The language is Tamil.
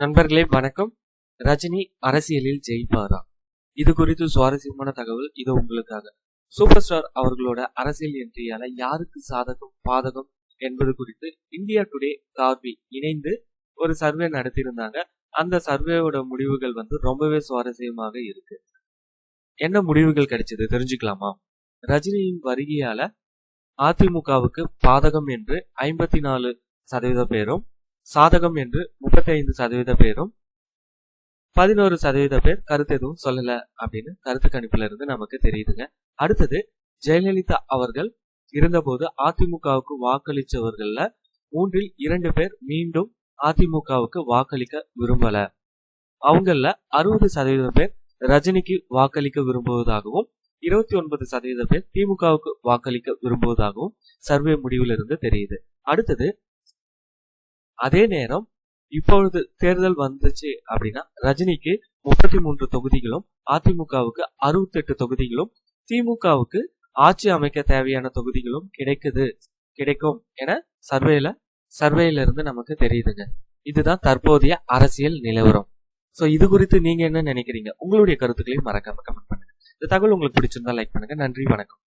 நண்பர்களே வணக்கம். ரஜினி அரசியலில் ஜெயிப்பாரா? இது குறித்து சுவாரஸ்யமான தகவல் இது உங்களுக்காக. சூப்பர் ஸ்டார் அவர்களோட அரசியல் என்ட்ரியால யாருக்கு சாதகம் பாதகம் என்பது குறித்து இந்தியா டுடே கார்பி இணைந்து ஒரு சர்வே நடத்தியிருந்தாங்க. அந்த சர்வேவோட முடிவுகள் ரொம்பவே சுவாரஸ்யமாக இருக்கு. என்ன முடிவுகள் கிடைச்சது தெரிஞ்சுக்கலாமா? ரஜினியின் வருகையால அதிமுகவுக்கு பாதகம் என்று 54% பேரும், சாதகம் என்று 35% பேரும், 11% பேர் கருத்து எதுவும் சொல்லல அப்படின்னு கருத்து கணிப்புல இருந்து நமக்கு தெரியுதுங்க. அடுத்தது, ஜெயலலிதா அவர்கள் இருந்தபோது அதிமுகவுக்கு வாக்களிச்சவர்கள்ல 2 பேர் மீண்டும் அதிமுகவுக்கு வாக்களிக்க விரும்பல. அவங்கள 60% பேர் ரஜினிக்கு வாக்களிக்க விரும்புவதாகவும் 29% பேர் திமுகவுக்கு வாக்களிக்க விரும்புவதாகவும் சர்வே முடிவுல இருந்து தெரியுது. அடுத்தது, அதே நேரம் இப்பொழுது தேர்தல் வந்துச்சு அப்படின்னா ரஜினிக்கு 33 தொகுதிகளும், அதிமுகவுக்கு 68 தொகுதிகளும், திமுகவுக்கு ஆட்சி அமைக்க தேவையான தொகுதிகளும் கிடைக்கும் என சர்வேல இருந்து நமக்கு தெரியுதுங்க. இதுதான் தற்போதைய அரசியல் நிலவரம். சோ இது குறித்து நீங்க என்ன நினைக்கிறீங்க? உங்களுடைய கருத்துக்களையும் மறக்காம கமெண்ட் பண்ணுங்க. இந்த தகவல் உங்களுக்கு பிடிச்சிருந்தா லைக் பண்ணுங்க. நன்றி, வணக்கம்.